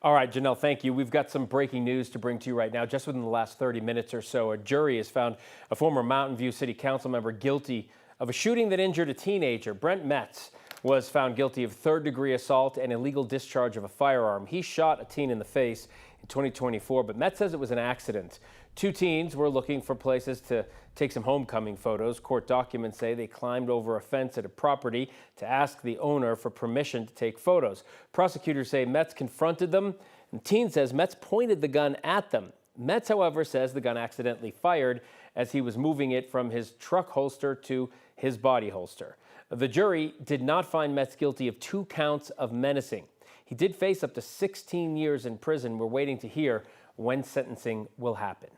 All right, Janelle, thank you. We've got some breaking news to bring to you right now. Just within the last 30 minutes or so, a jury has found a former Mountain View City Council member guilty of a shooting that injured a teenager. Brent Metz was found guilty of third-degree assault and illegal discharge of a firearm. He shot a teen in the face in 2024, but Metz says it was an accident. Two teens were looking for places to take some homecoming photos. Court documents say they climbed over a fence at a property to ask the owner for permission to take photos. Prosecutors say Metz confronted them, and the teen says Metz pointed the gun at them. Metz, however, says the gun accidentally fired as he was moving it from his truck holster to his body holster. The jury did not find Metz guilty of 2 counts of menacing. He did face up to 16 years in prison. We're waiting to hear when sentencing will happen.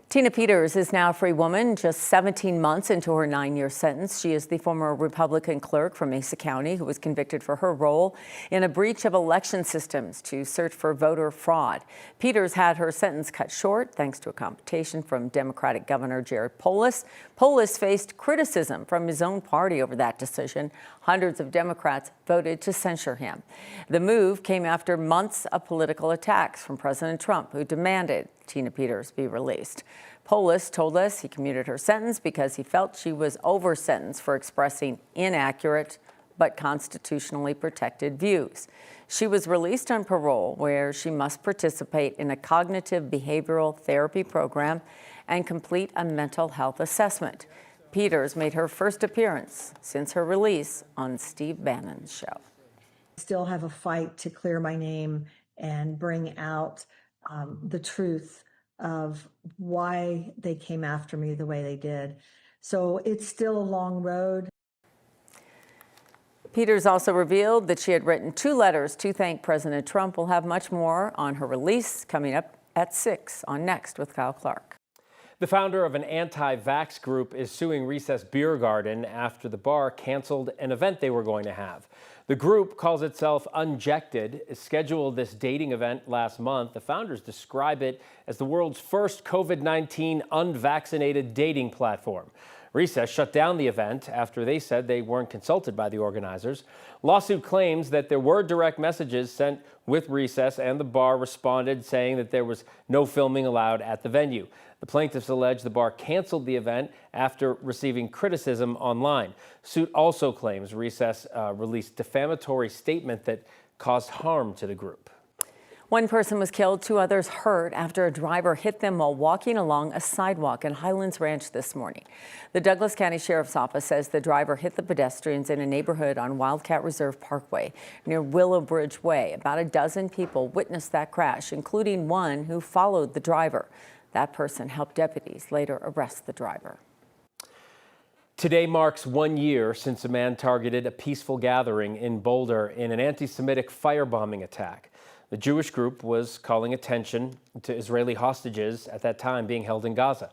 Tina Peters is now a free woman, just 17 months into her 9-year sentence. She is the former Republican clerk from Mesa County who was convicted for her role in a breach of election systems to search for voter fraud. Peters had her sentence cut short thanks to a computation from Democratic Governor Jared Polis. Polis faced criticism from his own party over that decision. Hundreds of Democrats voted to censure him. The move came after months of political attacks from President Trump, who demanded Tina Peters be released. Polis told us he commuted her sentence because he felt she was over-sentenced for expressing inaccurate but constitutionally protected views. She was released on parole, where she must participate in a cognitive behavioral therapy program and complete a mental health assessment. Peters made her first appearance since her release on Steve Bannon's show. I still have a fight to clear my name and bring out the truth of why they came after me the way they did. So it's still a long road. Peters also revealed that she had written 2 letters to thank President Trump. We'll have much more on her release coming up at 6 on Next with Kyle Clark. The founder of an anti-vax group is suing Recess Beer Garden after the bar canceled an event they were going to have. The group calls itself Unjected. It scheduled this dating event last month. The founders describe it as the world's first COVID-19 unvaccinated dating platform. Recess shut down the event after they said they weren't consulted by the organizers. Lawsuit claims that there were direct messages sent with Recess, and the bar responded saying that there was no filming allowed at the venue. The plaintiffs allege the bar canceled the event after receiving criticism online. Suit also claims Recess released defamatory statement that caused harm to the group. 1 person was killed, 2 others hurt after a driver hit them while walking along a sidewalk in Highlands Ranch this morning. The Douglas County Sheriff's Office says the driver hit the pedestrians in a neighborhood on Wildcat Reserve Parkway near Willow Bridge Way. About a dozen people witnessed that crash, including one who followed the driver. That person helped deputies later arrest the driver. Today marks 1 year since a man targeted a peaceful gathering in Boulder in an anti-Semitic firebombing attack. The Jewish group was calling attention to Israeli hostages at that time being held in Gaza.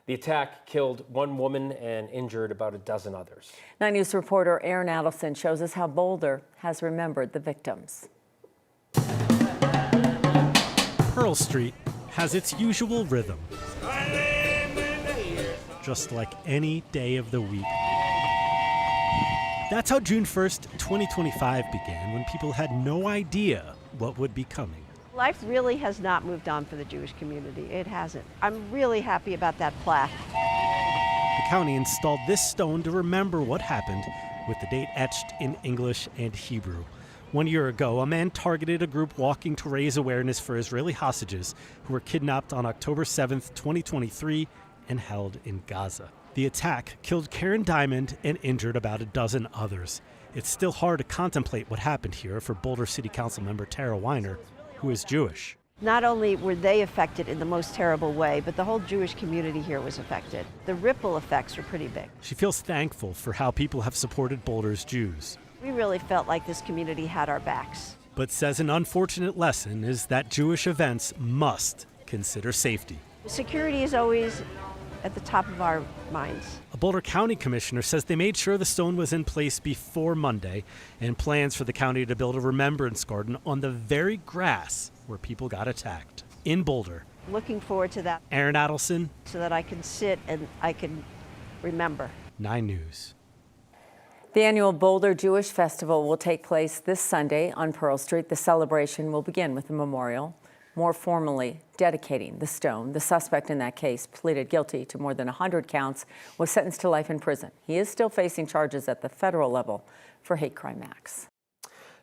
The attack killed 1 woman and injured about a dozen others. 9 News reporter Aaron Adelson shows us how Boulder has remembered the victims. Pearl Street has its usual rhythm, just like any day of the week. That's how June 1st, 2025 began, when people had no idea what would be coming. Life really has not moved on for the Jewish community. It hasn't. I'm really happy about that plaque. The county installed this stone to remember what happened, with the date etched in English and Hebrew. 1 year ago, a man targeted a group walking to raise awareness for Israeli hostages who were kidnapped on October 7th, 2023, and held in Gaza. The attack killed Karen Diamond and injured about a dozen others. It's still hard to contemplate what happened here for Boulder City Council member Tara Weiner, who is Jewish. Not only were they affected in the most terrible way, but the whole Jewish community here was affected. The ripple effects were pretty big. She feels thankful for how people have supported Boulder's Jews, We really felt like this community had our backs. but says an unfortunate lesson is that Jewish events must consider safety. Security is always at the top of our minds. A Boulder County commissioner says they made sure the stone was in place before Monday, and plans for the county to build a remembrance garden on the very grass where people got attacked. In Boulder, Looking forward to that Aaron Adelson, so that I can sit and I can remember. 9 News. The annual Boulder Jewish Festival will take place this Sunday on Pearl Street. The celebration will begin with a memorial, more formally dedicating the stone. The suspect in that case pleaded guilty to more than 100 counts, was sentenced to life in prison. He is still facing charges at the federal level for hate crime acts.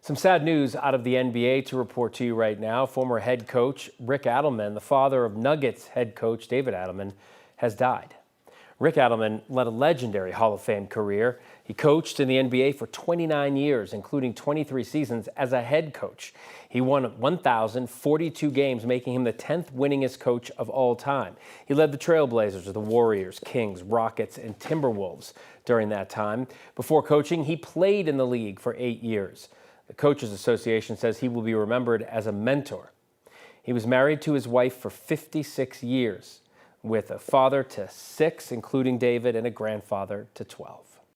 Some sad news out of the NBA to report to you right now. Former head coach Rick Adelman, the father of Nuggets head coach David Adelman, has died. Rick Adelman led a legendary Hall of Fame career. He coached in the NBA for 29 years, including 23 seasons as a head coach. He won 1,042 games, making him the 10th winningest coach of all time. He led the Trailblazers, the Warriors, Kings, Rockets, and Timberwolves during that time. Before coaching, he played in the league for 8 years. The Coaches Association says he will be remembered as a mentor. He was married to his wife for 56 years, with a father to 6, including David, and a grandfather to 12.